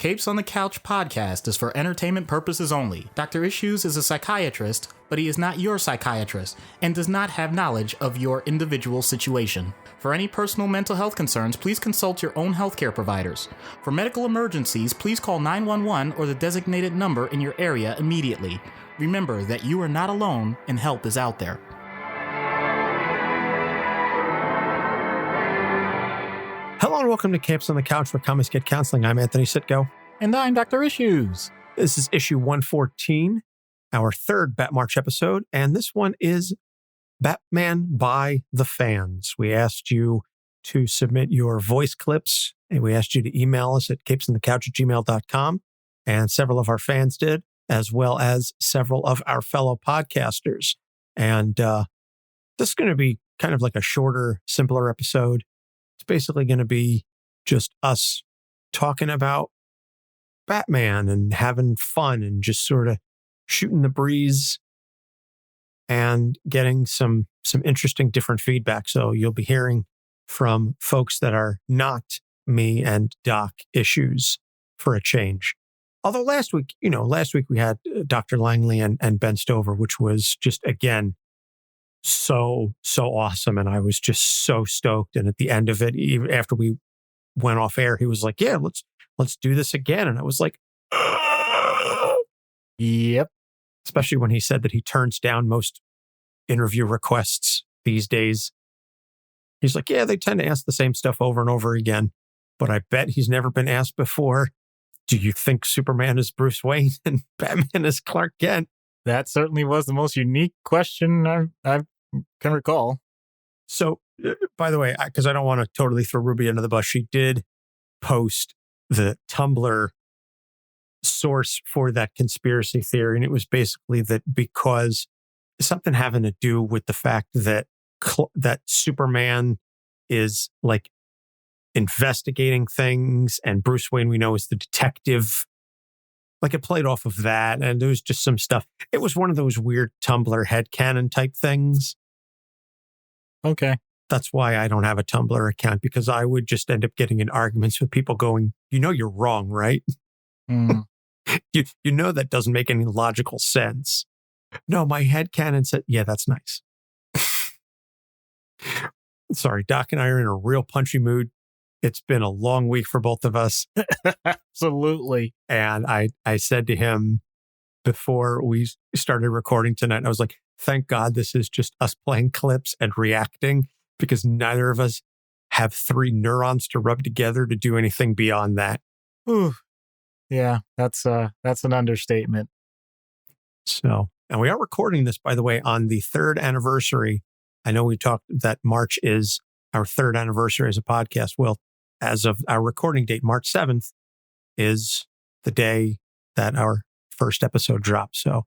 Capes on the Couch podcast is for entertainment purposes only. Dr. Issues is a psychiatrist, but he is not your psychiatrist and does not have knowledge of your individual situation. For any personal mental health concerns, please consult your own healthcare providers. For medical emergencies, please call 911 or the designated number in your area immediately. Remember that you are not alone and help is out there. Hello and welcome to Capes on the Couch for Comics Get Counseling. I'm Anthony Sitko. And I'm Dr. Issues. This is issue 114, our third Bat March episode, and this one is Batman by the Fans. We asked you to submit your voice clips, and we asked you to email us at capesonthecouch@gmail.com, and several of our fans did, as well as several of our fellow podcasters. And this is going to be kind of like a shorter, simpler episode. It's basically going to be just us talking about Batman and having fun and just sort of shooting the breeze and getting some interesting different feedback. So you'll be hearing from folks that are not me and Doc Issues for a change. Although last week we had Dr. Langley and Ben Stover, which was just, again, so awesome. And I was just so stoked. And at the end of it, even after we went off air, he was like, yeah, let's do this again. And I was like, Yep. Especially when he said that he turns down most interview requests these days. He's like, yeah, they tend to ask the same stuff over and over again. But I bet he's never been asked before, do you think Superman is Bruce Wayne and Batman is Clark Kent? That certainly was the most unique question I can recall. So, by the way, because I don't want to totally throw Ruby under the bus, she did post the Tumblr source for that conspiracy theory. And it was basically that because something having to do with the fact that that Superman is like investigating things and Bruce Wayne, we know, is the detective. Like it played off of that. And there was just some stuff. It was one of those weird Tumblr headcanon type things. Okay. That's why I don't have a Tumblr account, because I would just end up getting in arguments with people going, you know, you're wrong, right? Mm. You know, that doesn't make any logical sense. No, my headcanon said, yeah, that's nice. Sorry, Doc and I are in a real punchy mood. It's been a long week for both of us. Absolutely. And I said to him before we started recording tonight, I was like, thank God this is just us playing clips and reacting, because neither of us have 3 neurons to rub together to do anything beyond that. Ooh. Yeah, that's an understatement. So, and we are recording this, by the way, on the 3rd anniversary. I know we talked that March is our 3rd anniversary as a podcast. Well, as of our recording date, March 7th is the day that our first episode drops. So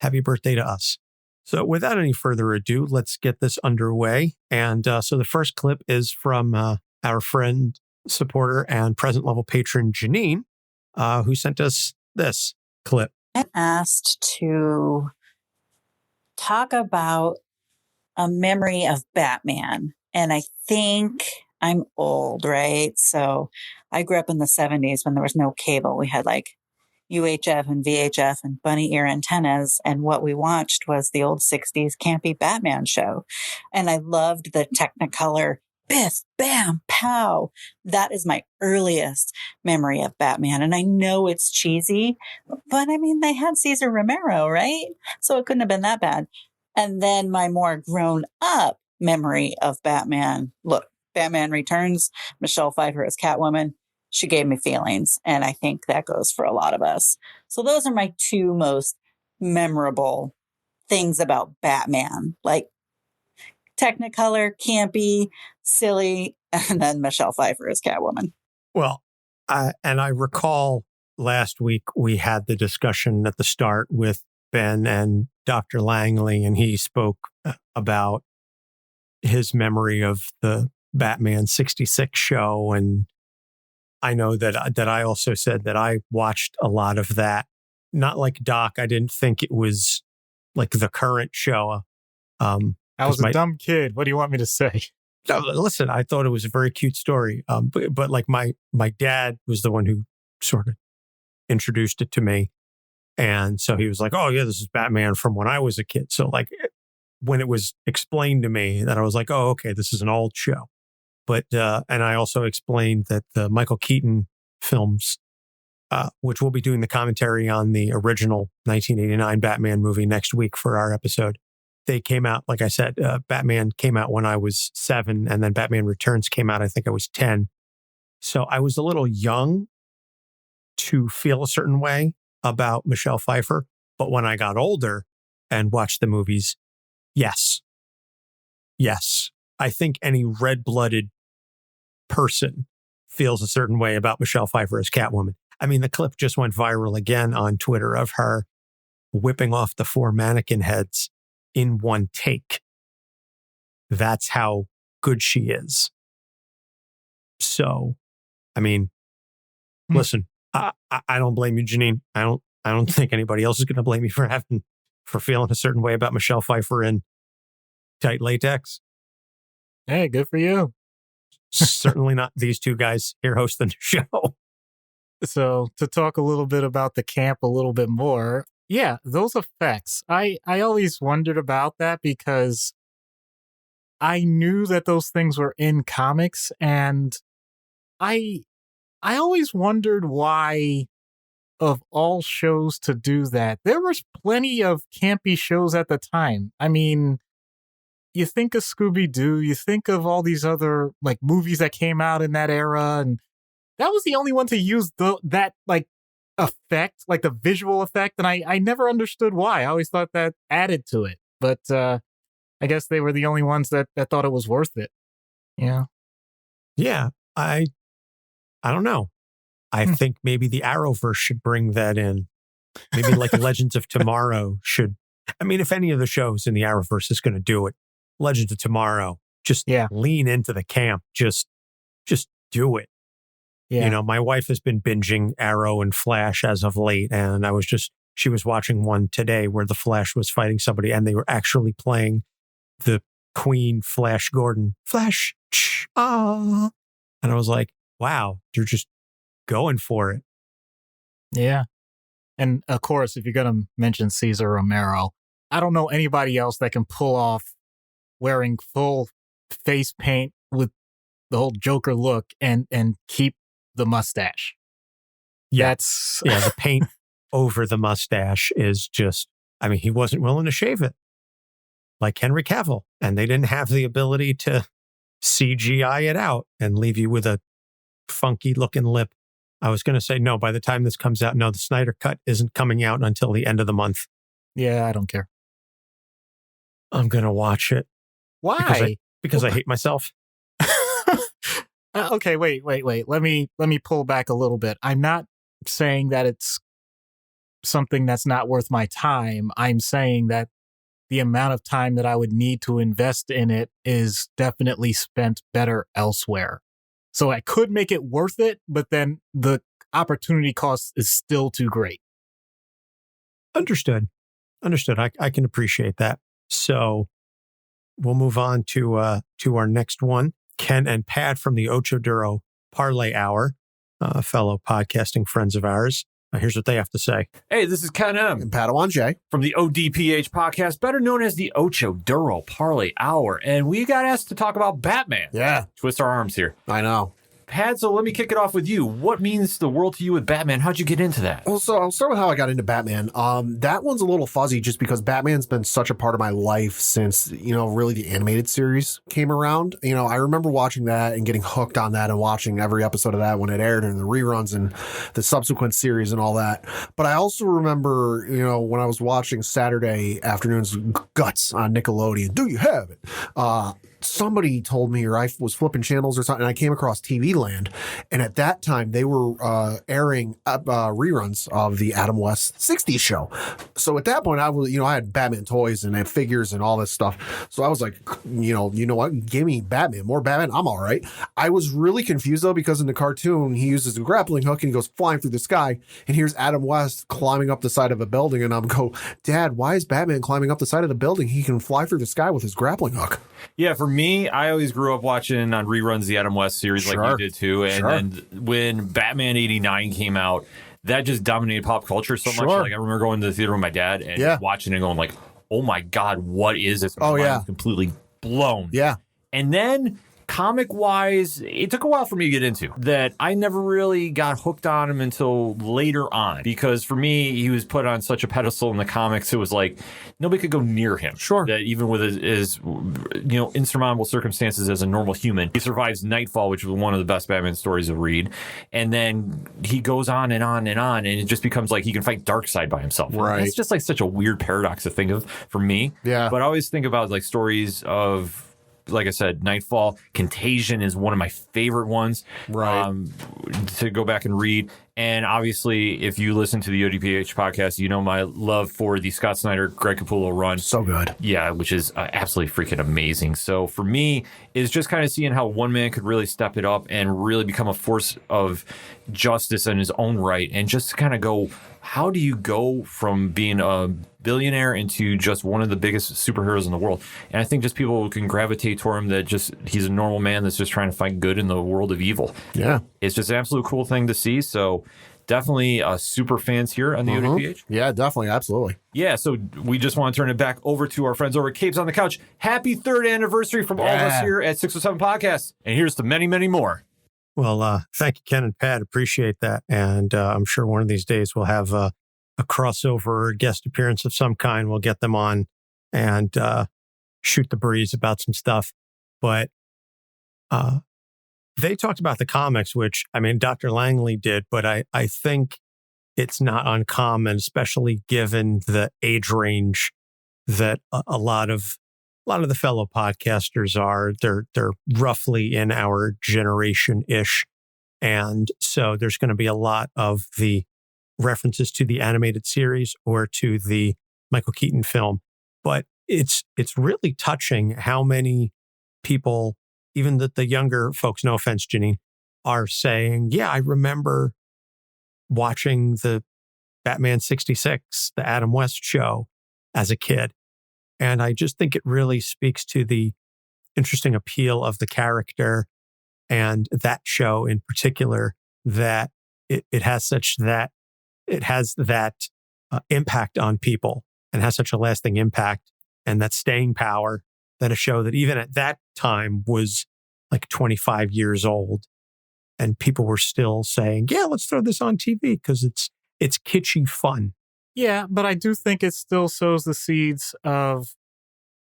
happy birthday to us. So without any further ado, let's get this underway. And so the first clip is from our friend, supporter, and present level patron, Jeanine, who sent us this clip. I'm asked to talk about a memory of Batman. And I think I'm old, right? So I grew up in the 70s when there was no cable. We had like UHF and VHF and bunny ear antennas. And what we watched was the old 60s campy Batman show. And I loved the Technicolor biff, bam, pow. That is my earliest memory of Batman. And I know it's cheesy, but I mean, they had Cesar Romero, right? So it couldn't have been that bad. And then my more grown up memory of Batman. Look, Batman Returns, Michelle Pfeiffer as Catwoman. She gave me feelings. And I think that goes for a lot of us. So those are my 2 most memorable things about Batman. Like Technicolor, campy, silly, and then Michelle Pfeiffer as Catwoman. Well, and I recall last week we had the discussion at the start with Ben and Dr. Langley, and he spoke about his memory of the Batman 66 show. And I know that I also said that I watched a lot of that. Not like Doc. I didn't think it was like the current show. I was a dumb kid. What do you want me to say? No, listen, I thought it was a very cute story. But like my dad was the one who sort of introduced it to me. And so he was like, oh, yeah, this is Batman from when I was a kid. So like when it was explained to me that I was like, oh, okay, this is an old show. But, and I also explained that the Michael Keaton films, which we'll be doing the commentary on the original 1989 Batman movie next week for our episode. They came out, like I said, Batman came out when I was 7, and then Batman Returns came out, I think I was 10. So I was a little young to feel a certain way about Michelle Pfeiffer. But when I got older and watched the movies, yes. I think any red-blooded person feels a certain way about Michelle Pfeiffer as Catwoman. I mean, the clip just went viral again on Twitter of her whipping off the 4 mannequin heads in one take. That's how good she is. So, I mean, listen, I don't blame you, Jeanine. I don't think anybody else is going to blame me for feeling a certain way about Michelle Pfeiffer in tight latex. Hey, good for you. Certainly not these two guys here hosting the show. So to talk a little bit about the camp a little bit more, yeah, those effects. I always wondered about that because I knew that those things were in comics, and I always wondered why, of all shows to do that. There was plenty of campy shows at the time. I mean, you think of Scooby-Doo, you think of all these other like movies that came out in that era, and that was the only one to use that like effect, like the visual effect, and I never understood why. I always thought that added to it, but I guess they were the only ones that thought it was worth it. Yeah. Yeah, I don't know. I think maybe the Arrowverse should bring that in. Maybe like Legends of Tomorrow should. I mean, if any of the shows in the Arrowverse is going to do it, Legends of Tomorrow, just lean into the camp. Just do it. Yeah. You know, my wife has been binging Arrow and Flash as of late, and she was watching one today where the Flash was fighting somebody, and they were actually playing the Queen Flash Gordon. Flash, and I was like, wow, you're just going for it. Yeah. And of course, if you're going to mention Cesar Romero, I don't know anybody else that can pull off wearing full face paint with the whole Joker look and keep the mustache. Yeah. The paint over the mustache is just, I mean, he wasn't willing to shave it like Henry Cavill, and they didn't have the ability to CGI it out and leave you with a funky looking lip. I was going to say, no, by the time this comes out, no, the Snyder Cut isn't coming out until the end of the month. Yeah, I don't care. I'm going to watch it. Why? Because I hate myself. Okay, wait. Let me pull back a little bit. I'm not saying that it's something that's not worth my time. I'm saying that the amount of time that I would need to invest in it is definitely spent better elsewhere. So I could make it worth it, but then the opportunity cost is still too great. Understood. I can appreciate that. So we'll move on to our next one. Ken and Pat from the Ocho Duro Parlay Hour, fellow podcasting friends of ours. Here's what they have to say. Hey, this is Ken M. and Padawan J. from the ODPH podcast, better known as the Ocho Duro Parlay Hour. And we got asked to talk about Batman. Yeah. Twist our arms here. I know. Pat, so let me kick it off with you. What means the world to you with Batman? How'd you get into that? Well, so I'll start with how I got into Batman. That one's a little fuzzy just because Batman's been such a part of my life since, really the animated series came around. I remember watching that and getting hooked on that and watching every episode of that when it aired and the reruns and the subsequent series and all that. But I also remember, when I was watching Saturday afternoons Guts on Nickelodeon, do you have it? Somebody told me, or I was flipping channels or something, and I came across TV Land, and at that time they were airing reruns of the Adam West 60s show. So at that point, I was, I had Batman toys and I had figures and all this stuff. So I was like, you know what? Give me Batman, more Batman. I'm all right. I was really confused though because in the cartoon he uses a grappling hook and he goes flying through the sky, and here's Adam West climbing up the side of a building, and I'm go, Dad, why is Batman climbing up the side of the building? He can fly through the sky with his grappling hook. Yeah, for me, I always grew up watching on reruns the Adam West series like you did too. And then when Batman 89 came out, that just dominated pop culture so much. Like I remember going to the theater with my dad and watching it and going like, oh my God, what is this? My mind was completely blown. Yeah. And then comic-wise, it took a while for me to get into that. I never really got hooked on him until later on, because for me, he was put on such a pedestal in the comics. It was like nobody could go near him. Sure. That even with his insurmountable circumstances as a normal human, he survives Nightfall, which was one of the best Batman stories to read. And then he goes on and on and on, and it just becomes like he can fight Darkseid by himself. Right. It's just like such a weird paradox to think of for me. Yeah. But I always think about like stories of, like I said, Nightfall. Contagion is one of my favorite ones to go back and read. And obviously, if you listen to the ODPH podcast, you know my love for the Scott Snyder, Greg Capullo run. So good. Yeah, which is absolutely freaking amazing. So for me, it's just kind of seeing how one man could really step it up and really become a force of justice in his own right. And just kind of go, how do you go from being a billionaire into just one of the biggest superheroes in the world? And I think just people can gravitate toward him, that just he's a normal man that's just trying to fight good in the world of evil. Yeah. It's just an absolute cool thing to see. So definitely super fans here on the ODPH. Yeah, definitely. Absolutely. Yeah, so we just want to turn it back over to our friends over at Capes on the Couch. Happy 3rd anniversary from all of us here at 607 Podcasts. And here's to many, many more. Well, thank you, Ken and Pat. Appreciate that. And I'm sure one of these days we'll have a crossover guest appearance of some kind. We'll get them on and shoot the breeze about some stuff. But they talked about the comics, which, I mean, Dr. Langley did, but I think it's not uncommon, especially given the age range that a lot of the fellow podcasters are. They're roughly in our generation-ish. And so there's going to be a lot of the references to the animated series or to the Michael Keaton film. But it's really touching how many people, even the younger folks, no offense, Jeanine, are saying, yeah, I remember watching the Batman 66, the Adam West show as a kid. And I just think it really speaks to the interesting appeal of the character and that show in particular, that it has that impact on people and has such a lasting impact and that staying power, that a show that even at that time was like 25 years old and people were still saying, yeah, let's throw this on TV because it's kitschy fun. Yeah, but I do think it still sows the seeds of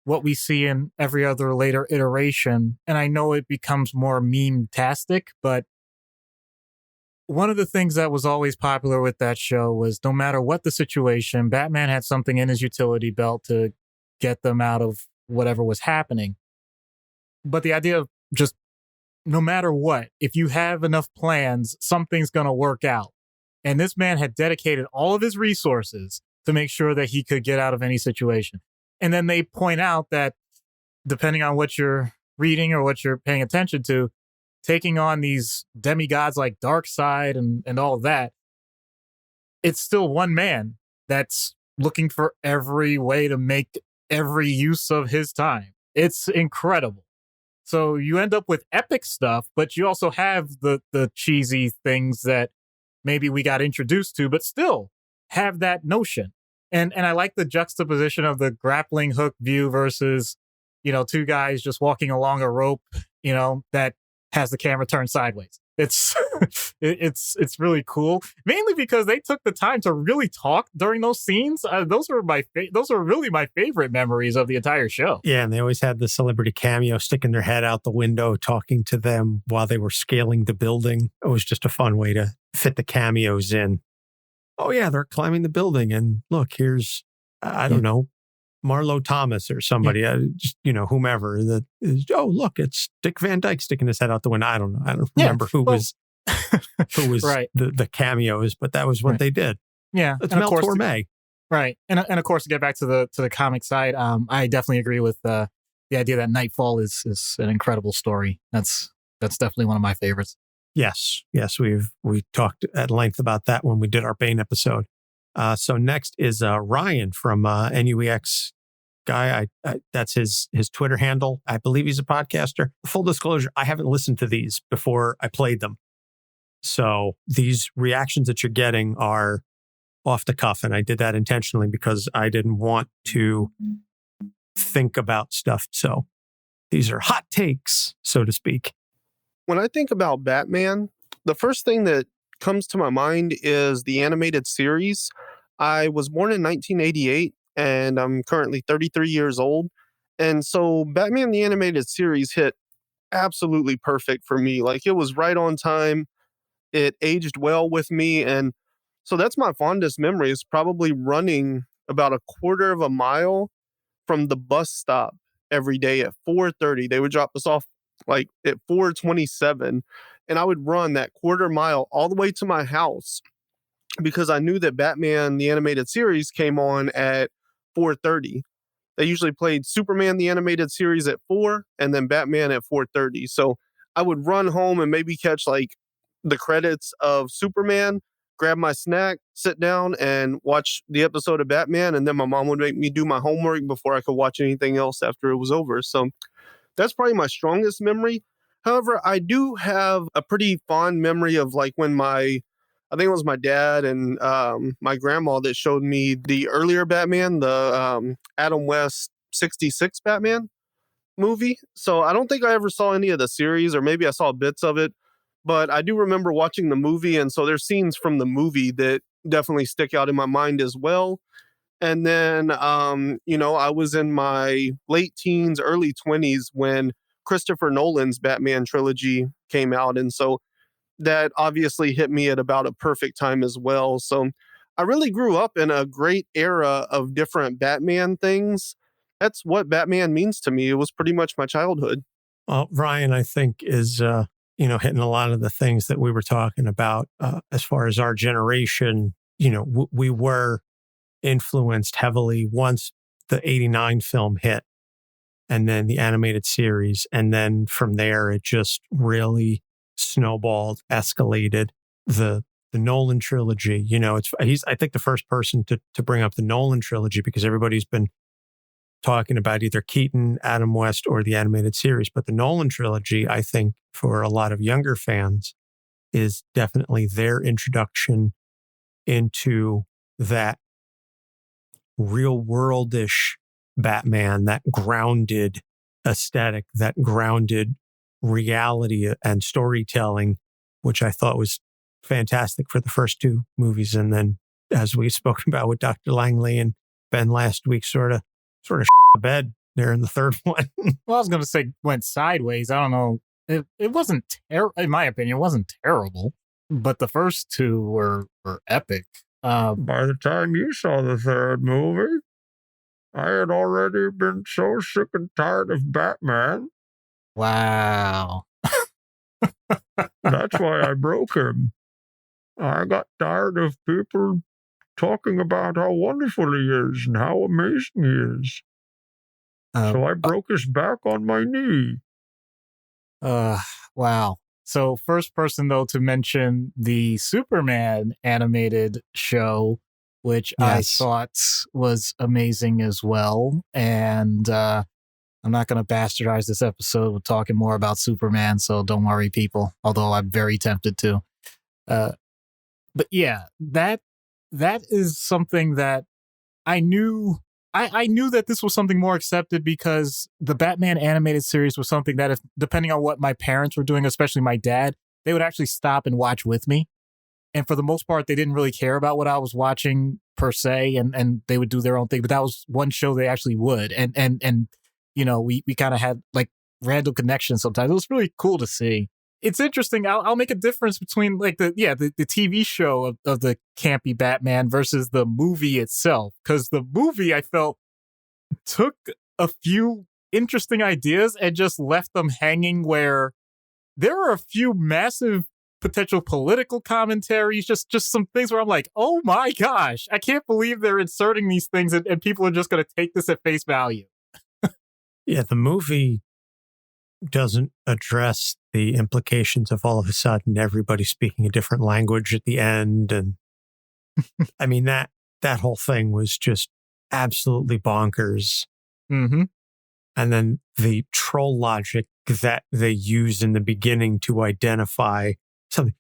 what we see in every other later iteration. And I know it becomes more meme-tastic, but one of the things that was always popular with that show was no matter what the situation, Batman had something in his utility belt to get them out of whatever was happening. But the idea of just no matter what, if you have enough plans, something's going to work out. And this man had dedicated all of his resources to make sure that he could get out of any situation. And then they point out that depending on what you're reading or what you're paying attention to, taking on these demigods like Darkseid and all of that, it's still one man that's looking for every way to make every use of his time. It's incredible. So you end up with epic stuff, but you also have the cheesy things that maybe we got introduced to, but still have that notion. And I like the juxtaposition of the grappling hook view versus, two guys just walking along a rope, that has the camera turned sideways. It's really cool, mainly because they took the time to really talk during those scenes. Those are really my favorite memories of the entire show. Yeah, and they always had the celebrity cameo sticking their head out the window, talking to them while they were scaling the building. It was just a fun way to fit the cameos in. Oh yeah, they're climbing the building, and look, here's I don't know, Marlo Thomas or somebody, just whomever. That is, oh look, it's Dick Van Dyke sticking his head out the window. I don't remember who was right. the cameos, but that was what they did. Yeah, it's Mel Torme. Right, and of course to get back to the comic side, I definitely agree with the idea that Nightfall is an incredible story. That's definitely one of my favorites. Yes, we talked at length about that when we did our Bane episode. So next is Ryan from NUEXGuy. That's his Twitter handle. I believe he's a podcaster. Full disclosure, I haven't listened to these before I played them. So these reactions that you're getting are off the cuff. And I did that intentionally because I didn't want to think about stuff. So these are hot takes, so to speak. When I think about Batman, the first thing that comes to my mind is the animated series. I was born in 1988 and I'm currently 33 years old. And so Batman the Animated Series hit absolutely perfect for me. Like, it was right on time. It aged well with me. And so that's my fondest memory, is probably running about a quarter of a mile from the bus stop every day at 4:30. They would drop us off like at 4:27. And I would run that quarter mile all the way to my house because I knew that Batman the Animated Series came on at 4:30. They usually played Superman the Animated Series at 4 and then Batman at 4:30. So I would run home and maybe catch like the credits of Superman, grab my snack, sit down and watch the episode of Batman. And then my mom would make me do my homework before I could watch anything else after it was over. So that's probably my strongest memory. However, I do have a pretty fond memory of like when I think it was my dad and my grandma that showed me the earlier Batman, the Adam West 66 Batman movie. So I don't think I ever saw any of the series, or maybe I saw bits of it, but I do remember watching the movie. And so there's scenes from the movie that definitely stick out in my mind as well. And then, I was in my late teens, early 20s when Christopher Nolan's Batman trilogy came out. And so that obviously hit me at about a perfect time as well. So I really grew up in a great era of different Batman things. That's what Batman means to me. It was pretty much my childhood. Well, Ryan, I think, is, hitting a lot of the things that we were talking about as far as our generation. We were influenced heavily once the 89 film hit and then the animated series. And then from there, it just really snowballed, escalated. The Nolan trilogy, he's I think the first person to bring up the Nolan trilogy because everybody's been talking about either Keaton, Adam West, or the animated series. But the Nolan trilogy, I think, for a lot of younger fans, is definitely their introduction into that real worldish Batman, that grounded aesthetic, that grounded reality and storytelling, which I thought was fantastic for the first two movies. And then, as we've spoken about with Dr. Langley and Ben last week, sort of the bed there in the third one. Well, I was going to say went sideways. I don't know. It wasn't in my opinion, it wasn't terrible, but the first two were epic. By the time you saw the third movie, I had already been so sick and tired of Batman. Wow. That's why I broke him. I got tired of people talking about how wonderful he is and how amazing he is. So I broke his back on my knee. Wow. So first person, though, to mention the Superman animated show, which Yes. I thought was amazing as well. And I'm not going to bastardize this episode with talking more about Superman, so don't worry, people, although I'm very tempted to. But yeah, that is something that I knew. I knew that this was something more accepted because the Batman animated series was something that, if depending on what my parents were doing, especially my dad, they would actually stop and watch with me. And for the most part, they didn't really care about what I was watching per se, and they would do their own thing. But that was one show they actually would. And we kind of had like random connections sometimes. It was really cool to see. It's interesting. I'll make a difference between like the TV show of the campy Batman versus the movie itself. Because the movie, I felt, took a few interesting ideas and just left them hanging, where there are a few massive potential political commentaries, just some things where I'm like, oh my gosh, I can't believe they're inserting these things and people are just going to take this at face value. Yeah, the movie doesn't address the implications of all of a sudden everybody speaking a different language at the end. And I mean, that whole thing was just absolutely bonkers. Mm-hmm. And then the troll logic that they use in the beginning to identify something.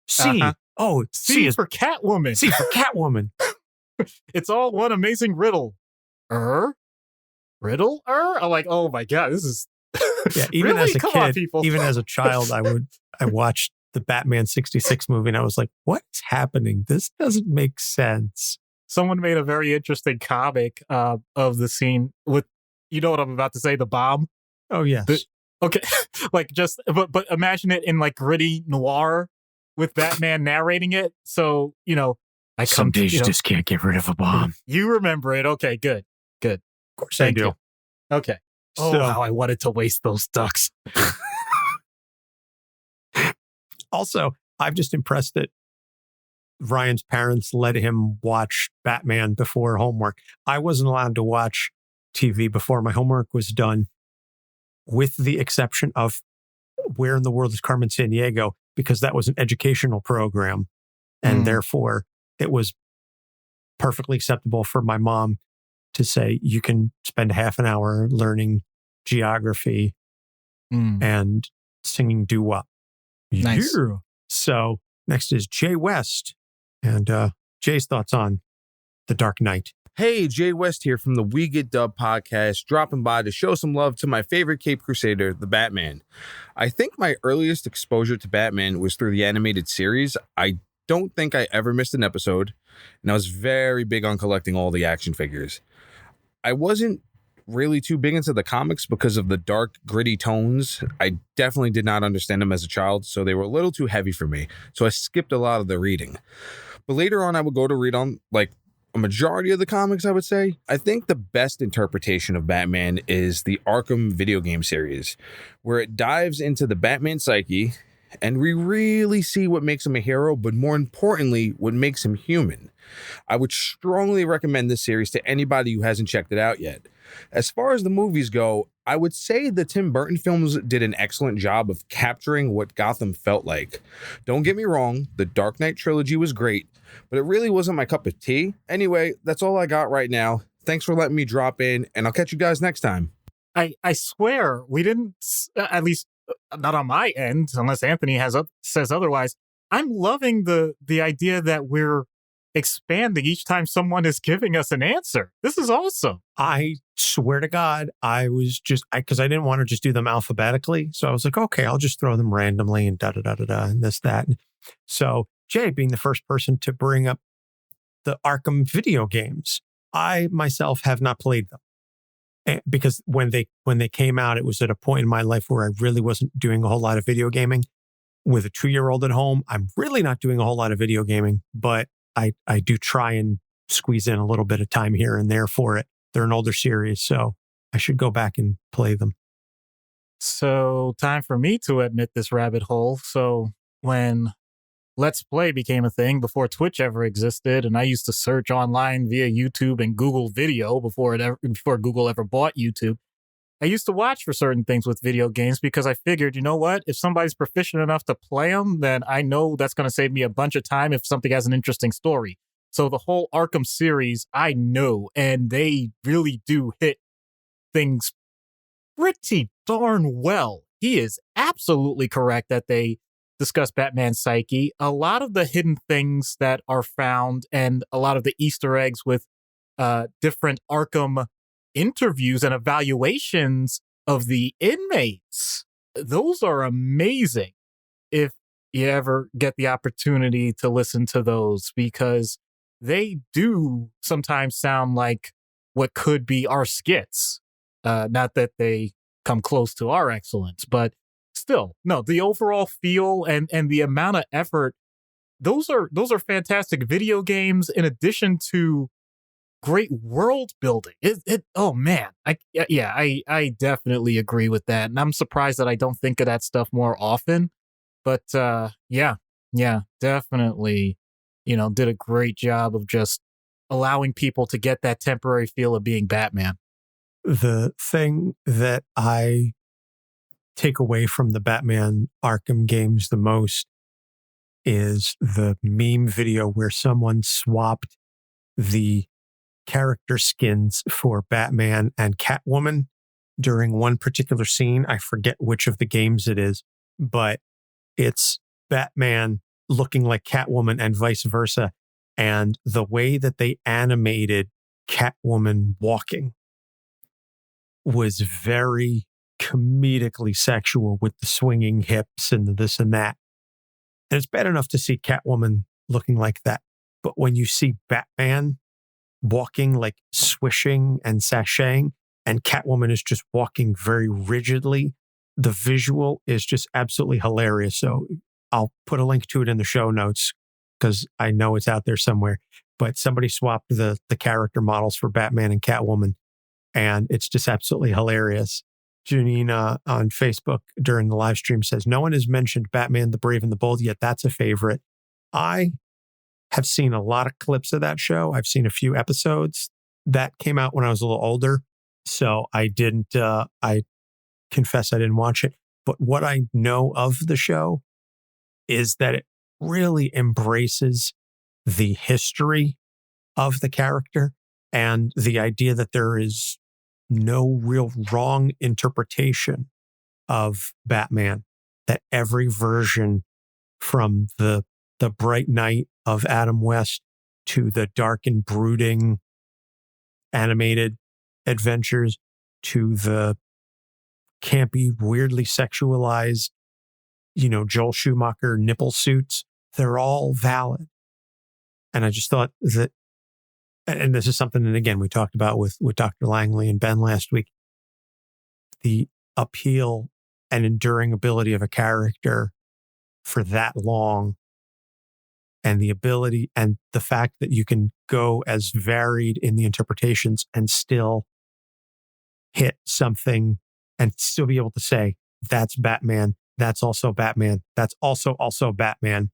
C. Oh, C is for Catwoman. C for Catwoman. It's all one amazing riddle. Riddle? I'm like, oh my God, this is Yeah, even really? as a Come kid, on, people. even as a child, I watched the Batman 66 movie and I was like, what's happening? This doesn't make sense. Someone made a very interesting comic of the scene with, you know what I'm about to say, the bomb. Oh, yes. Okay, like just, but imagine it in like gritty noir with Batman narrating it. So, Some days you just can't get rid of a bomb. You remember it. Okay, good. Of course Thank I do. you. Okay. Oh, So- how I wanted to waste those ducks. Also, I'm just impressed that Ryan's parents let him watch Batman before homework. I wasn't allowed to watch TV before my homework was done, with the exception of Where in the World is Carmen Sandiego, because that was an educational program. And therefore, it was perfectly acceptable for my mom to say, you can spend half an hour learning geography and singing doo-wop. Nice. Yeah. So next is Jay West. And Jay's thoughts on The Dark Knight. Hey, Jay West here from the We Get Dub podcast, dropping by to show some love to my favorite Cape Crusader, the Batman. I think my earliest exposure to Batman was through the animated series. I don't think I ever missed an episode, and I was very big on collecting all the action figures. I wasn't really too big into the comics because of the dark, gritty tones. I definitely did not understand them as a child, so they were a little too heavy for me, so I skipped a lot of the reading. But later on, I would go to read on, like, a majority of the comics, I would say. I think the best interpretation of Batman is the Arkham video game series, where it dives into the Batman psyche, and we really see what makes him a hero, but more importantly, what makes him human. I would strongly recommend this series to anybody who hasn't checked it out yet. As far as the movies go, I would say the Tim Burton films did an excellent job of capturing what Gotham felt like. Don't get me wrong, the Dark Knight trilogy was great, but it really wasn't my cup of tea. Anyway, that's all I got right now. Thanks for letting me drop in, and I'll catch you guys next time. I swear we didn't, at least not on my end, unless Anthony says otherwise. I'm loving the idea that we're expanding each time someone is giving us an answer. This is awesome. I swear to God, I was just, because I didn't want to just do them alphabetically. So I was like, okay, I'll just throw them randomly and da-da-da-da-da and this, that. And so Jay being the first person to bring up the Arkham video games, I myself have not played them. Because when they came out, it was at a point in my life where I really wasn't doing a whole lot of video gaming. With a 2-year-old at home, I'm really not doing a whole lot of video gaming, but I do try and squeeze in a little bit of time here and there for it. They're an older series, so I should go back and play them. So time for me to admit this rabbit hole. So when Let's Play became a thing before Twitch ever existed, and I used to search online via YouTube and Google Video before Google ever bought YouTube. I used to watch for certain things with video games because I figured, you know what? If somebody's proficient enough to play them, then I know that's going to save me a bunch of time if something has an interesting story. So the whole Arkham series, I know, and they really do hit things pretty darn well. He is absolutely correct that they discuss Batman's psyche. A lot of the hidden things that are found and a lot of the Easter eggs with different Arkham interviews and evaluations of the inmates, those are amazing if you ever get the opportunity to listen to those, because they do sometimes sound like what could be our skits. Not that they come close to our excellence, but still, no, the overall feel and the amount of effort, those are fantastic video games in addition to great world building. Oh man, I definitely agree with that, and I'm surprised that I don't think of that stuff more often. But yeah, definitely, did a great job of just allowing people to get that temporary feel of being Batman. The thing that I take away from the Batman Arkham games the most is the meme video where someone swapped the character skins for Batman and Catwoman during one particular scene. I forget which of the games it is, but it's Batman looking like Catwoman and vice versa. And the way that they animated Catwoman walking was very comedically sexual with the swinging hips and the this and that. And it's bad enough to see Catwoman looking like that. But when you see Batman walking, like swishing and sashaying, and Catwoman is just walking very rigidly, the visual is just absolutely hilarious. So I'll put a link to it in the show notes because I know it's out there somewhere. But somebody swapped the character models for Batman and Catwoman, and it's just absolutely hilarious. Jeanine on Facebook during the live stream says, no one has mentioned Batman the Brave and the Bold yet. That's a favorite. I have seen a lot of clips of that show. I've seen a few episodes that came out when I was a little older. So I confess I didn't watch it. But what I know of the show is that it really embraces the history of the character and the idea that there is no real wrong interpretation of Batman, that every version from the bright night of Adam West to the dark and brooding animated adventures to the campy, weirdly sexualized, Joel Schumacher nipple suits, they're all valid. And I just thought that, and this is something that, again, we talked about with Dr. Langley and Ben last week, the appeal and enduring ability of a character for that long, and the ability and the fact that you can go as varied in the interpretations and still hit something and still be able to say, that's Batman, that's also Batman, that's also Batman,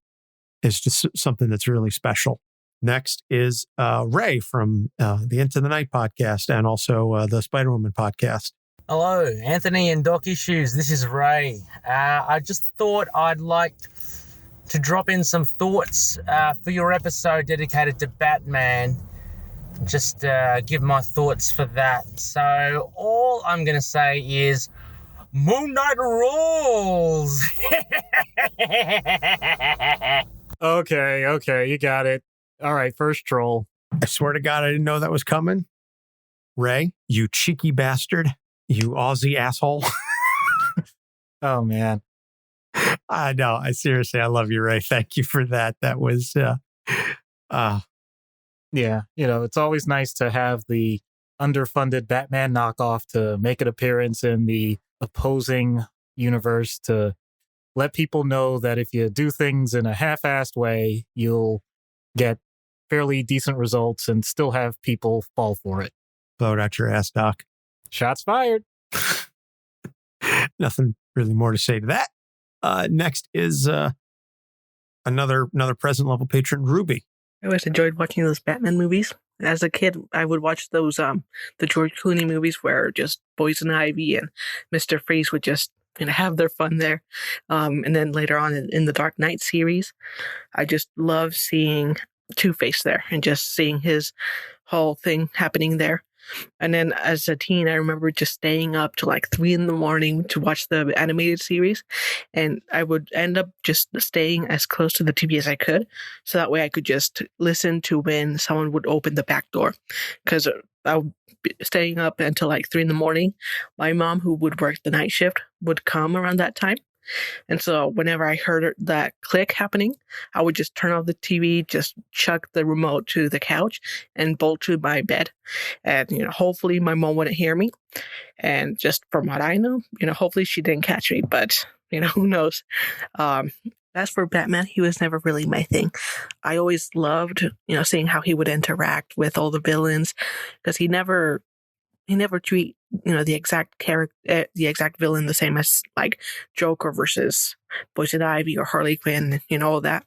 is just something that's really special. Next is Ray from the Into the Night podcast and also the Spider-Woman podcast. Hello, Anthony and Doc Issues. This is Ray. I just thought I'd like to drop in some thoughts for your episode dedicated to Batman. Just give my thoughts for that. So all I'm going to say is Moon Knight rules. Okay, you got it. All right, first troll. I swear to God, I didn't know that was coming. Ray, you cheeky bastard. You Aussie asshole. Oh, man. I know. I love you, Ray. Thank you for that. That was, yeah, it's always nice to have the underfunded Batman knockoff to make an appearance in the opposing universe, to let people know that if you do things in a half-assed way, you'll get fairly decent results and still have people fall for it. Blow it out your ass, Doc. Shots fired. Nothing really more to say to that. Next is another present level patron, Ruby. I always enjoyed watching those Batman movies. As a kid, I would watch those the George Clooney movies where just Poison Ivy and Mr. Freeze would just have their fun there. And then later on in the Dark Knight series, I just love seeing Two-Face there and just seeing his whole thing happening there. And then as a teen, I remember just staying up to like 3 a.m. to watch the animated series. And I would end up just staying as close to the TV as I could. So that way I could just listen to when someone would open the back door. Because I would be staying up until like 3 a.m. My mom, who would work the night shift, would come around that time. And so whenever I heard that click happening, I would just turn off the TV, just chuck the remote to the couch and bolt to my bed. And, hopefully my mom wouldn't hear me. And just from what I know, hopefully she didn't catch me, but, who knows? As for Batman, he was never really my thing. I always loved, seeing how he would interact with all the villains, because he never treat the exact character, the exact villain the same as like Joker versus Poison Ivy or Harley Quinn, all that.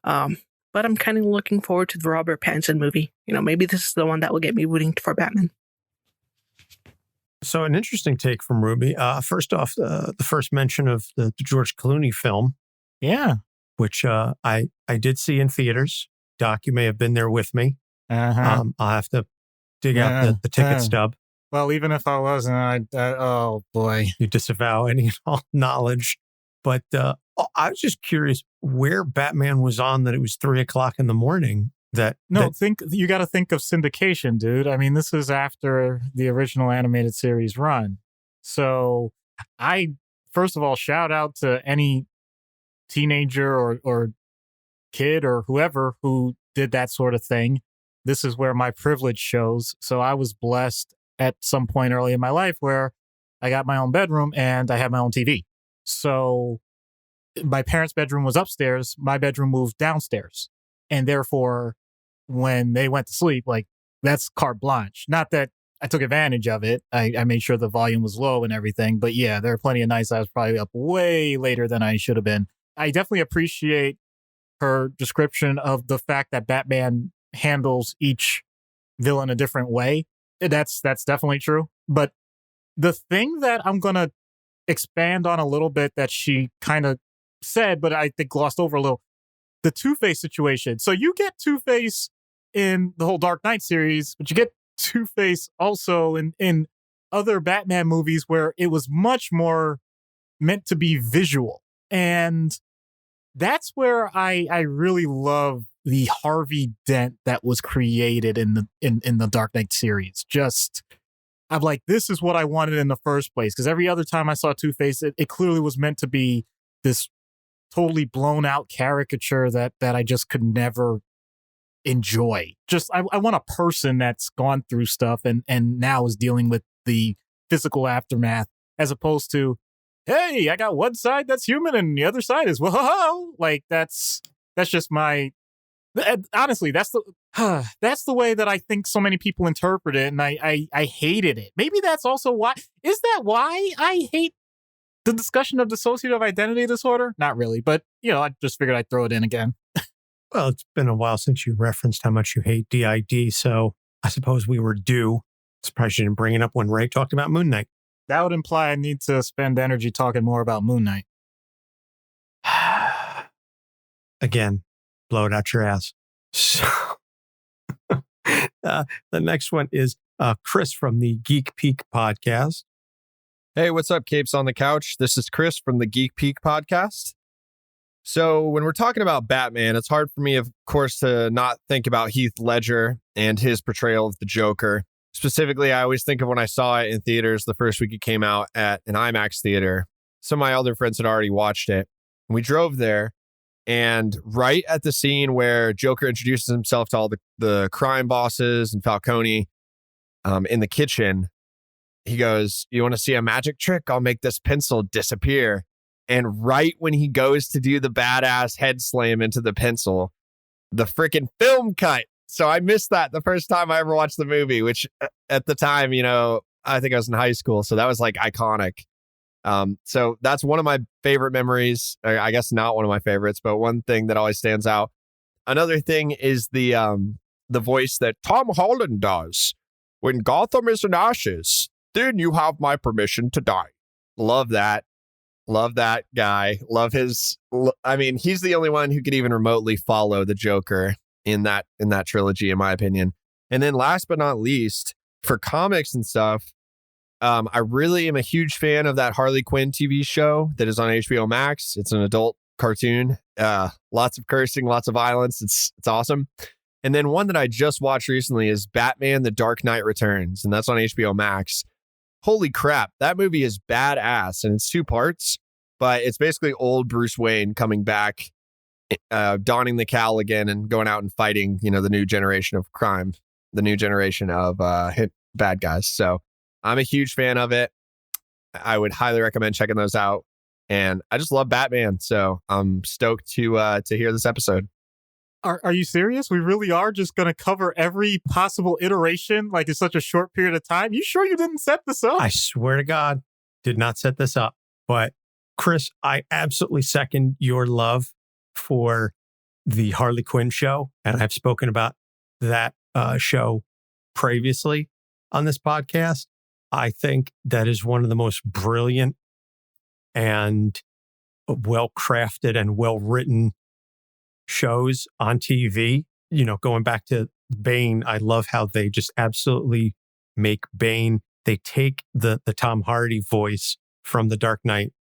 But I'm kind of looking forward to the Robert Pattinson movie. Maybe this is the one that will get me rooting for Batman. So an interesting take from Ruby. First off, the first mention of the George Clooney film. Yeah. Which I did see in theaters. Doc, you may have been there with me. Uh-huh. I'll have to dig out the ticket stub. Well, even if I wasn't, oh boy. You disavow any and all knowledge. But Oh, I was just curious where Batman was on that it was 3:00 in the morning. You got to think of syndication, dude. I mean, this is after the original animated series run. So first of all, shout out to any teenager or kid or whoever who did that sort of thing. This is where my privilege shows. So I was blessed at some point early in my life where I got my own bedroom and I had my own TV. So my parents' bedroom was upstairs. My bedroom moved downstairs. And therefore, when they went to sleep, like, that's carte blanche. Not that I took advantage of it. I made sure the volume was low and everything. But yeah, there are plenty of nights I was probably up way later than I should have been. I definitely appreciate her description of the fact that Batman handles each villain a different way. That's definitely true. But the thing that I'm going to expand on a little bit that she kind of said, but I think glossed over a little, the Two-Face situation. So you get Two-Face in the whole Dark Knight series, but you get Two-Face also in other Batman movies where it was much more meant to be visual. And that's where I really love the Harvey Dent that was created in the Dark Knight series. Just, I'm like, this is what I wanted in the first place. Because every other time I saw Two-Face, it clearly was meant to be this totally blown out caricature that I just could never enjoy. Just, I want a person that's gone through stuff and now is dealing with the physical aftermath, as opposed to, hey, I got one side that's human and the other side is whoa. Like, that's just my, honestly, that's the way that I think so many people interpret it, and I hated it. Maybe that's also why. Is that why I hate the discussion of dissociative identity disorder? Not really, but I just figured I'd throw it in again. Well, it's been a while since you referenced how much you hate DID, so I suppose we were due. Surprised you didn't bring it up when Ray talked about Moon Knight. That would imply I need to spend energy talking more about Moon Knight. Again, blow it out your ass. So, the next one is Chris from the GeekPeak Podcast. Hey, what's up, Capes on the Couch? This is Chris from the GeekPeak Podcast. So when we're talking about Batman, it's hard for me, of course, to not think about Heath Ledger and his portrayal of the Joker. Specifically, I always think of when I saw it in theaters the first week it came out at an IMAX theater. Some of my other friends had already watched it. We drove there, and right at the scene where Joker introduces himself to all the crime bosses and Falcone in the kitchen, he goes, "You want to see a magic trick? I'll make this pencil disappear." And right when he goes to do the badass head slam into the pencil, the freaking film cut. So I missed that the first time I ever watched the movie, which at the time, I think I was in high school. So that was like iconic. So that's one of my favorite memories. I guess not one of my favorites, but one thing that always stands out. Another thing is the voice that Tom Holland does. "When Gotham is in ashes, then you have my permission to die." Love that. Love that guy. Love his. I mean, he's the only one who could even remotely follow the Joker in that trilogy, in my opinion. And then last but not least, for comics and stuff, I really am a huge fan of that Harley Quinn TV show that is on HBO Max. It's an adult cartoon. Lots of cursing, lots of violence. It's awesome. And then one that I just watched recently is Batman: The Dark Knight Returns, and that's on HBO Max. Holy crap, that movie is badass, and it's 2 parts, but it's basically old Bruce Wayne coming back, donning the cowl again and going out and fighting, the new generation of crime, the new generation of bad guys. So I'm a huge fan of it. I would highly recommend checking those out. And I just love Batman, so I'm stoked to hear this episode. Are you serious? We really are just going to cover every possible iteration like in such a short period of time? You sure you didn't set this up? I swear to God, did not set this up. But Chris, I absolutely second your love for the Harley Quinn show. And I've spoken about that show previously on this podcast. I think that is one of the most brilliant and well-crafted and well-written shows on TV. Going back to Bane, I love how they just absolutely make Bane. They take the Tom Hardy voice from The Dark Knight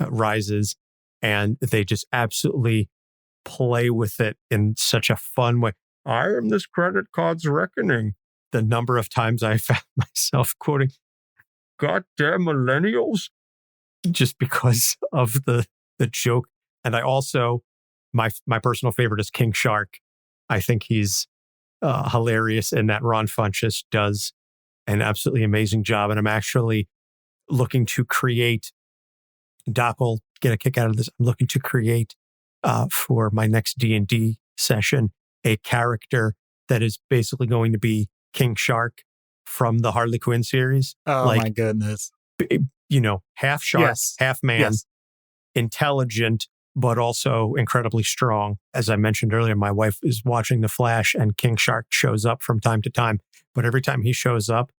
Rises and they just absolutely play with it in such a fun way. I am this credit card's reckoning. The number of times I found myself quoting, "Goddamn millennials," just because of the joke. And I also, my personal favorite is King Shark. I think he's hilarious, and that Ron Funches does an absolutely amazing job. And I'm actually looking to create, Doc will get a kick out of this, I'm looking to create for my next D&D session a character that is basically going to be King Shark from the Harley Quinn series. Oh, my goodness. Half shark, Yes. half man, Yes. intelligent, but also incredibly strong. As I mentioned earlier, my wife is watching The Flash, and King Shark shows up from time to time. But every time he shows up,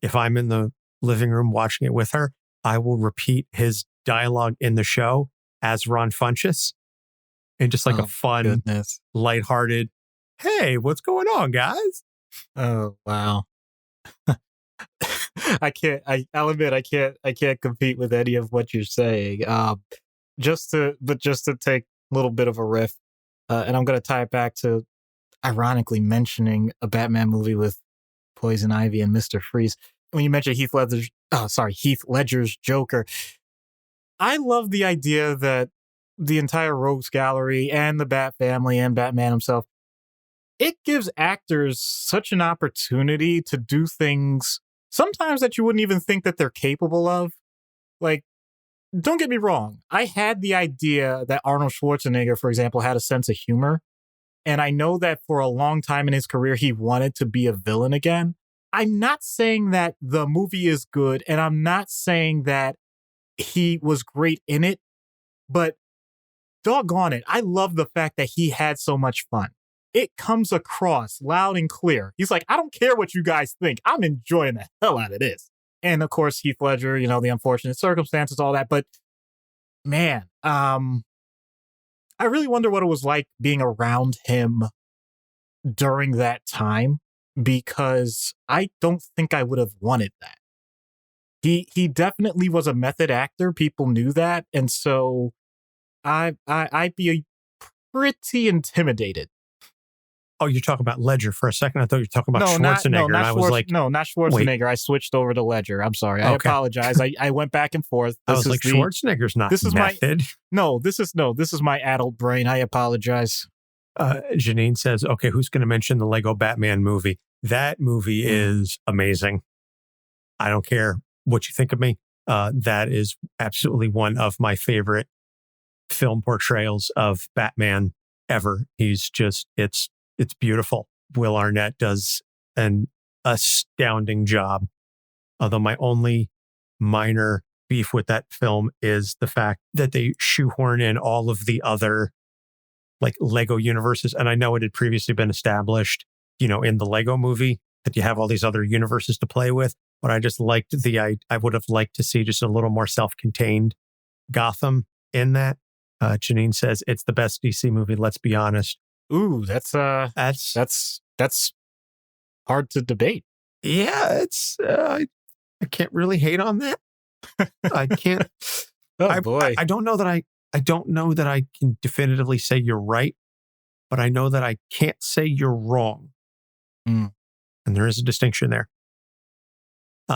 if I'm in the living room watching it with her, I will repeat his dialogue in the show as Ron Funches, and just like a fun, lighthearted, "Hey, what's going on, guys?" Oh, wow. I'll admit I can't compete with any of what you're saying. Just to take a little bit of a riff, and I'm going to tie it back to ironically mentioning a Batman movie with Poison Ivy and Mr. Freeze. When you mentioned Heath Ledger's Joker, I love the idea that the entire Rogues Gallery and the Bat family and Batman himself, it gives actors such an opportunity to do things sometimes that you wouldn't even think that they're capable of. Like, don't get me wrong. I had the idea that Arnold Schwarzenegger, for example, had a sense of humor. And I know that for a long time in his career, he wanted to be a villain again. I'm not saying that the movie is good, and I'm not saying that he was great in it, but doggone it, I love the fact that he had so much fun. It comes across loud and clear. He's like, I don't care what you guys think. I'm enjoying the hell out of this. And of course, Heath Ledger, the unfortunate circumstances, all that. But man, I really wonder what it was like being around him during that time, because I don't think I would have wanted that. He definitely was a method actor. People knew that. And so I'd be pretty intimidated. Oh, you're talking about Ledger for a second. I thought you were talking about Schwarzenegger. Not Schwarzenegger. Wait. I switched over to Ledger. I'm sorry. I apologize. I went back and forth. I was like, Schwarzenegger's not method. This is my adult brain. I apologize. Jeanine says, okay, who's going to mention the Lego Batman movie? That movie is amazing. I don't care what you think of me. That is absolutely one of my favorite film portrayals of Batman ever. He's just, it's beautiful. Will Arnett does an astounding job. Although my only minor beef with that film is the fact that they shoehorn in all of the other like Lego universes. And I know it had previously been established, in the Lego movie that you have all these other universes to play with. But I just liked I would have liked to see just a little more self-contained Gotham in that. Jeanine says it's the best DC movie. Let's be honest. Ooh, that's hard to debate. Yeah, it's I can't really hate on that. I can't. Boy, I don't know that I can definitively say you're right, but I know that I can't say you're wrong. And there is a distinction there.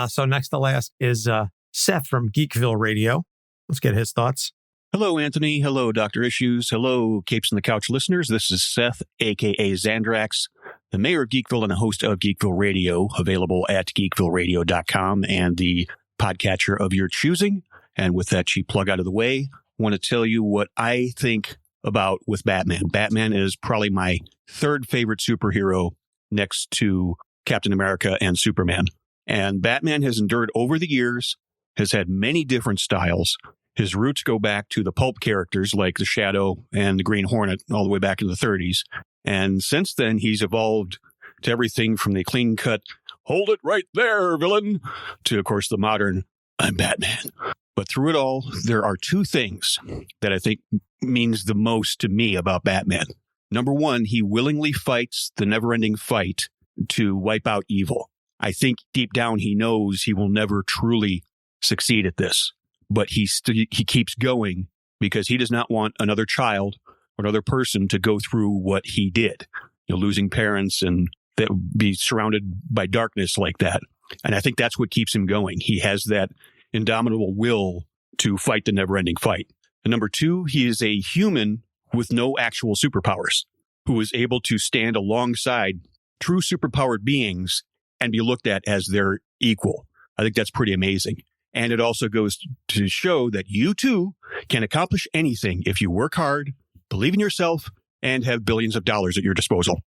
So next to last is Seth from Geekville Radio. Let's get his thoughts. Hello, Anthony. Hello, Dr. Issues. Hello, Capes on the Couch listeners. This is Seth, a.k.a. Xandrax, the mayor of Geekville and the host of Geekville Radio, available at geekvilleradio.com and the podcatcher of your choosing. And with that cheap plug out of the way, I want to tell you what I think about with Batman. Batman is probably my third favorite superhero next to Captain America and Superman. And Batman has endured over the years, has had many different styles. His roots go back to the pulp characters like the Shadow and the Green Hornet all the way back in the 30s. And since then, he's evolved to everything from the clean-cut, hold it right there, villain, to, of course, the modern, I'm Batman. But through it all, there are two things that I think means the most to me about Batman. Number one, he willingly fights the never-ending fight to wipe out evil. I think deep down he knows he will never truly succeed at this. But he keeps going because he does not want another child or another person to go through what he did, losing parents and that be surrounded by darkness like that. And I think that's what keeps him going. He has that indomitable will to fight the never-ending fight. And number two, he is a human with no actual superpowers who is able to stand alongside true superpowered beings and be looked at as their equal. I think that's pretty amazing. And it also goes to show that you too can accomplish anything if you work hard, believe in yourself, and have billions of dollars at your disposal.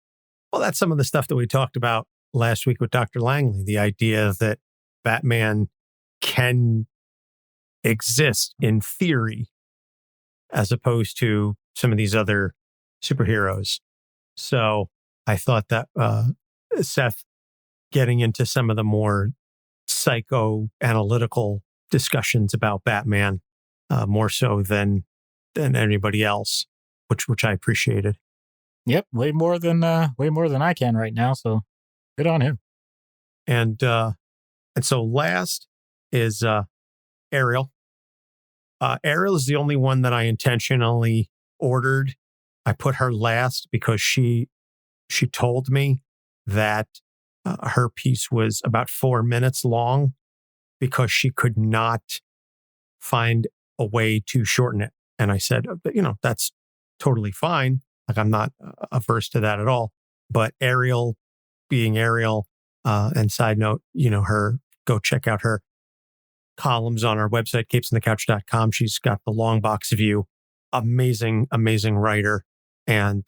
Well, that's some of the stuff that we talked about last week with Dr. Langley, the idea that Batman can exist in theory as opposed to some of these other superheroes. So I thought that Seth getting into some of the more psychoanalytical discussions about Batman more so than anybody else, which I appreciated. Yep, way more than I can right now. So good on him. And so last is Ariel. Ariel is the only one that I intentionally ordered. I put her last because she told me that her piece was about 4 minutes long because she could not find a way to shorten it. And I said, that's totally fine. Like, I'm not averse to that at all. But Ariel being Ariel, and side note, go check out her columns on our website, capesonthecouch.com. She's got the long box view. Amazing, amazing writer. And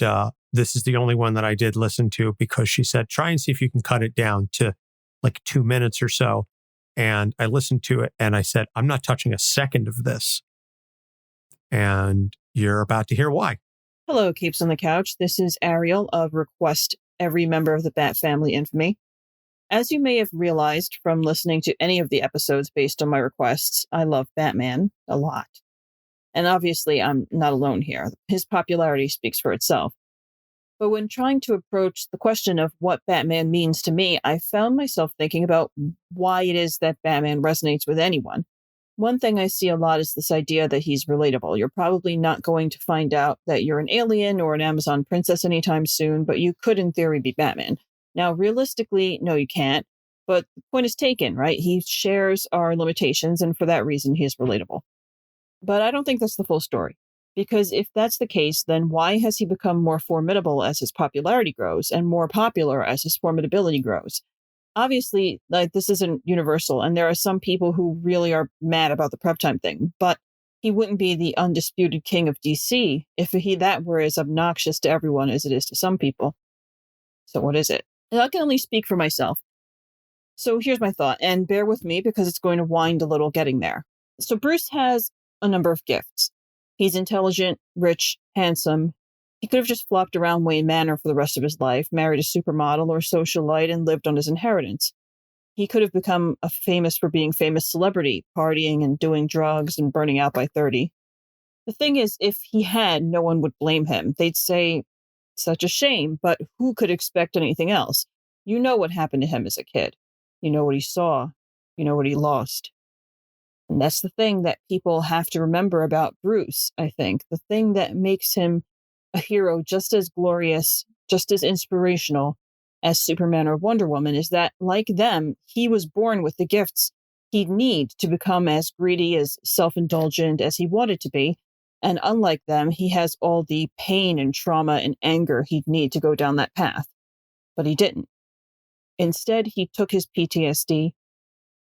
this is the only one that I did listen to because she said, try and see if you can cut it down to like 2 minutes or so. And I listened to it and I said, I'm not touching a second of this. And you're about to hear why. Hello, Capes on the Couch. This is Ariel of Request Every Member of the Bat Family Infamy. As you may have realized from listening to any of the episodes based on my requests, I love Batman a lot. And obviously, I'm not alone here. His popularity speaks for itself. But when trying to approach the question of what Batman means to me, I found myself thinking about why it is that Batman resonates with anyone. One thing I see a lot is this idea that he's relatable. You're probably not going to find out that you're an alien or an Amazon princess anytime soon, but you could in theory be Batman. Now, realistically, no, you can't. But the point is taken, right? He shares our limitations, and for that reason, he is relatable. But I don't think that's the full story. Because if that's the case, then why has he become more formidable as his popularity grows and more popular as his formidability grows? Obviously, this isn't universal, and there are some people who really are mad about the prep time thing, but he wouldn't be the undisputed king of DC if that were as obnoxious to everyone as it is to some people. So what is it? And I can only speak for myself. So here's my thought, and bear with me because it's going to wind a little getting there. So Bruce has a number of gifts. He's intelligent, rich, handsome. He could have just flopped around Wayne Manor for the rest of his life, married a supermodel or socialite, and lived on his inheritance. He could have become a famous for being famous celebrity, partying and doing drugs and burning out by 30. The thing is, if he had, no one would blame him. They'd say, such a shame, but who could expect anything else? You know what happened to him as a kid. You know what he saw. You know what he lost. And that's the thing that people have to remember about Bruce, I think. The thing that makes him a hero just as glorious, just as inspirational as Superman or Wonder Woman is that, like them, he was born with the gifts he'd need to become as greedy, as self-indulgent as he wanted to be. And unlike them, he has all the pain and trauma and anger he'd need to go down that path. But he didn't. Instead, he took his PTSD,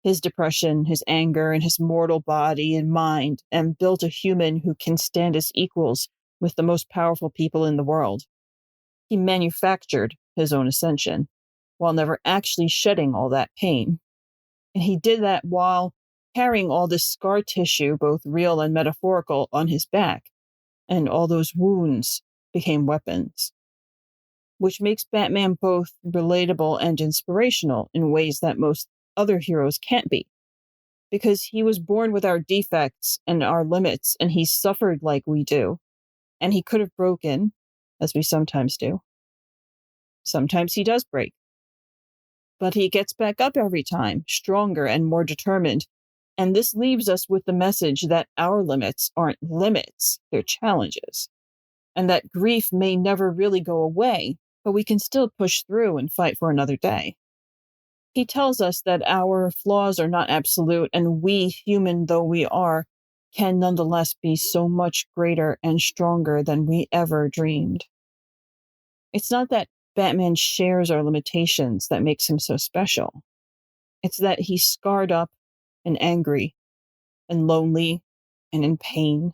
his depression, his anger, and his mortal body and mind, and built a human who can stand as equals with the most powerful people in the world. He manufactured his own ascension, while never actually shedding all that pain. And he did that while carrying all this scar tissue, both real and metaphorical, on his back. And all those wounds became weapons. Which makes Batman both relatable and inspirational in ways that most other heroes can't be. Because he was born with our defects and our limits, and he suffered like we do. And he could have broken, as we sometimes do. Sometimes he does break. But he gets back up every time, stronger and more determined, And this leaves us with the message that our limits aren't limits, they're challenges. And that grief may never really go away, but we can still push through and fight for another day. He tells us that our flaws are not absolute, and we, human though we are, can nonetheless be so much greater and stronger than we ever dreamed. It's not that Batman shares our limitations that makes him so special. It's that he's scarred up and angry and lonely and in pain,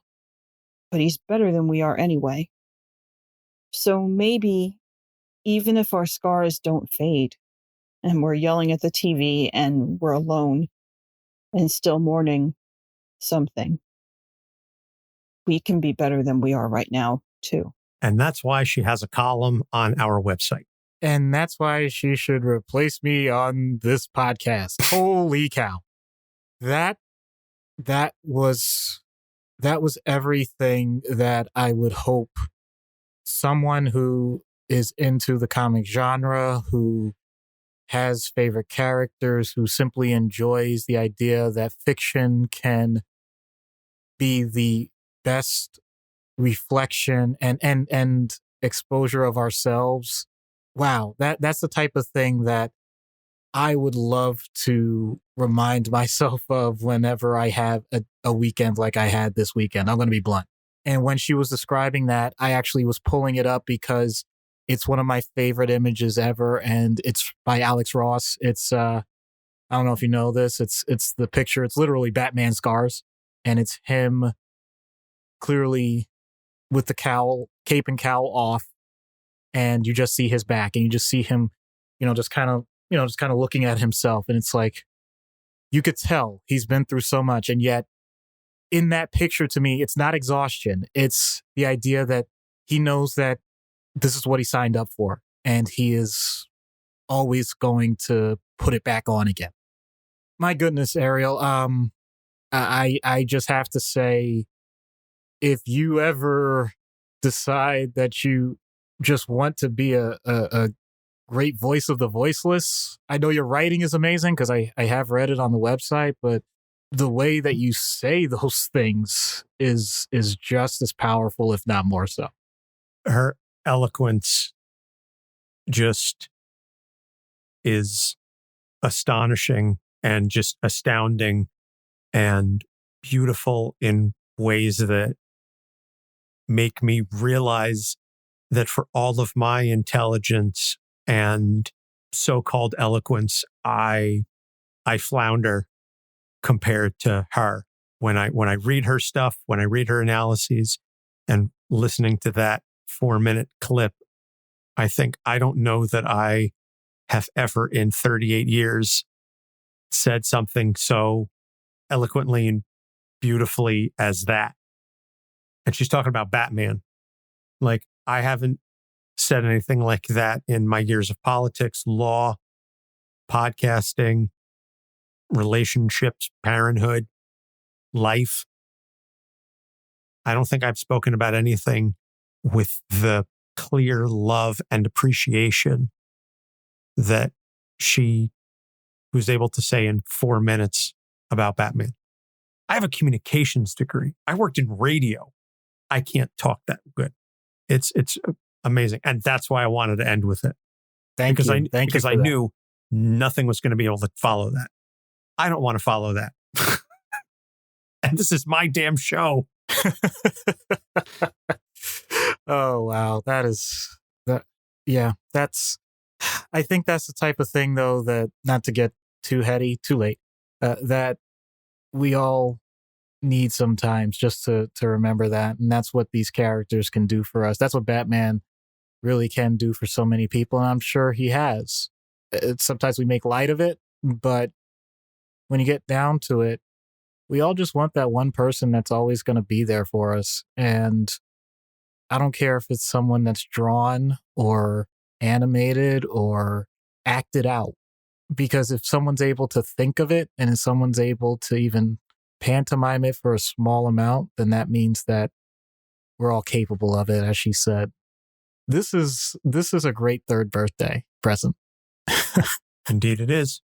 but he's better than we are anyway. So maybe, even if our scars don't fade, and we're yelling at the TV and we're alone and still mourning something, we can be better than we are right now, too. And that's why she has a column on our website. And that's why she should replace me on this podcast. Holy cow. That was everything that I would hope someone who is into the comic genre, who has favorite characters, who simply enjoys the idea that fiction can be the best reflection and exposure of ourselves. Wow, that's the type of thing that I would love to remind myself of whenever I have a weekend like I had this weekend. I'm going to be blunt. And when she was describing that, I actually was pulling it up because it's one of my favorite images ever, and it's by Alex Ross. It's I don't know if you know this. It's the picture. It's literally Batman scars, and it's him clearly with the cape and cowl off, and you just see his back, and you just see him, just kind of looking at himself, and it's like you could tell he's been through so much, and yet in that picture, to me, it's not exhaustion. It's the idea that he knows that this is what he signed up for, and he is always going to put it back on again. My goodness, Ariel. I just have to say, if you ever decide that you just want to be a great voice of the voiceless, I know your writing is amazing because I have read it on the website, but the way that you say those things is just as powerful, if not more so. Her eloquence just is astonishing and just astounding and beautiful in ways that make me realize that for all of my intelligence and so-called eloquence, I flounder compared to her. When I read her stuff, when I read her analyses and listening to that 4-minute clip, I think I don't know that I have ever in 38 years said something so eloquently and beautifully as that. And she's talking about Batman. Like, I haven't said anything like that in my years of politics, law, podcasting, relationships, parenthood, life. I don't think I've spoken about anything with the clear love and appreciation that she was able to say in 4 minutes about Batman. I have a communications degree. I worked in radio. I can't talk that good. It's amazing. And that's why I wanted to end with it. Because I knew nothing was going to be able to follow that. I don't want to follow that. And this is my damn show. Oh, wow. I think that's the type of thing, though, that, not to get too heady, too late, that we all need sometimes just to remember that. And that's what these characters can do for us. That's what Batman really can do for so many people. And I'm sure he has. Sometimes we make light of it, but when you get down to it, we all just want that one person that's always going to be there for us. And I don't care if it's someone that's drawn or animated or acted out, because if someone's able to think of it and if someone's able to even pantomime it for a small amount, then that means that we're all capable of it, as she said. This is a great third birthday present. Indeed it is.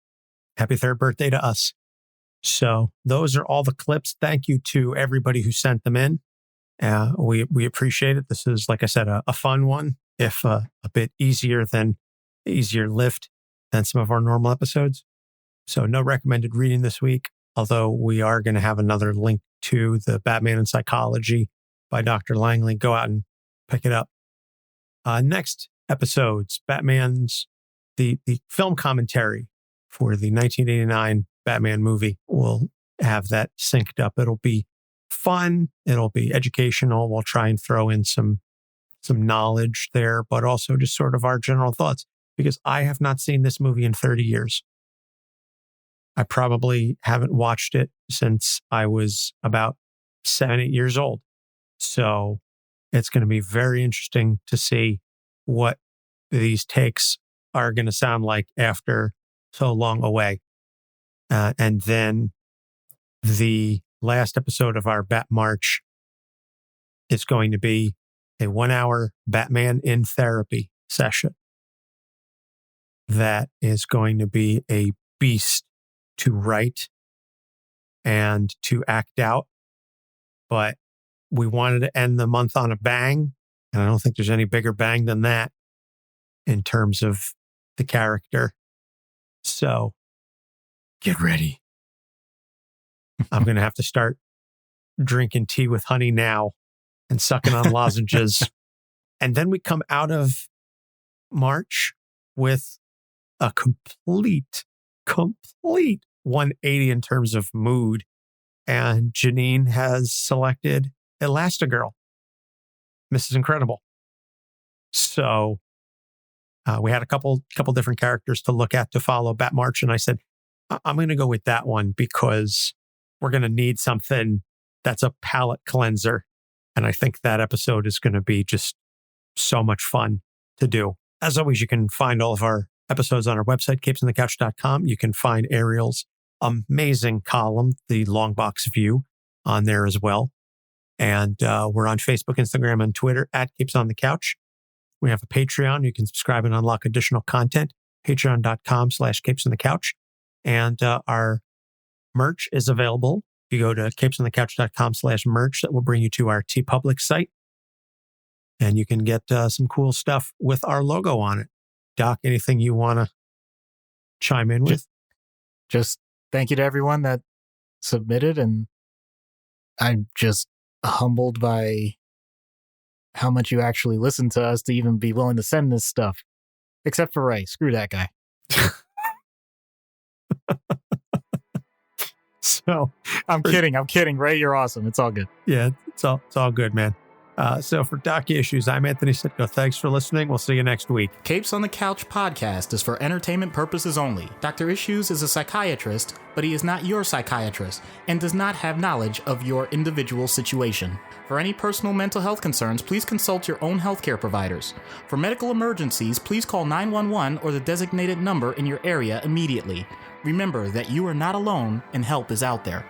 Happy third birthday to us. So those are all the clips. Thank you to everybody who sent them in. We appreciate it. This is, like I said, a fun one, if a bit easier lift than some of our normal episodes. So no recommended reading this week, although we are going to have another link to the Batman in Psychology by Dr. Langley. Go out and pick it up. Next episodes, Batman's the film commentary for the 1989 Batman movie. We'll have that synced up. It'll be fun. It'll be educational. We'll try and throw in some knowledge there, but also just sort of our general thoughts, because I have not seen this movie in 30 years. I probably haven't watched it since I was about 7-8 years old. So it's going to be very interesting to see what these takes are going to sound like after so long away. And then the last episode of our Bat March is going to be a 1-hour Batman in therapy session. That is going to be a beast to write and to act out. But we wanted to end the month on a bang. And I don't think there's any bigger bang than that in terms of the character. So get ready. I'm going to have to start drinking tea with honey now and sucking on lozenges. And then we come out of March with a complete 180 in terms of mood. And Jeanine has selected Elastigirl, Mrs. Incredible. So we had a couple different characters to look at to follow Bat March. And I said, I'm going to go with that one because we're going to need something that's a palate cleanser. And I think that episode is going to be just so much fun to do. As always, you can find all of our episodes on our website, capesonthecouch.com. You can find Ariel's amazing column, The Long Box View, on there as well. And we're on Facebook, Instagram, and Twitter at Capes on the Couch. We have a Patreon. You can subscribe and unlock additional content. Patreon.com/Capes on the Couch. And our merch is available. If you go to capesonthecouch.com/merch, that will bring you to our TeePublic site. And you can get some cool stuff with our logo on it. Doc, anything you want to chime in with? Just thank you to everyone that submitted. And I'm just humbled by how much you actually listen to us to even be willing to send this stuff. Except for Ray. Screw that guy. So I'm kidding. Ray, you're awesome. It's all good. Yeah, it's all good, man. So for Doc Issues, I'm Anthony Sitko. Thanks for listening. We'll see you next week. Capes on the Couch podcast is for entertainment purposes only. Dr. Issues is a psychiatrist, but he is not your psychiatrist and does not have knowledge of your individual situation. For any personal mental health concerns, please consult your own healthcare providers. For medical emergencies, please call 911 or the designated number in your area immediately. Remember that you are not alone and help is out there.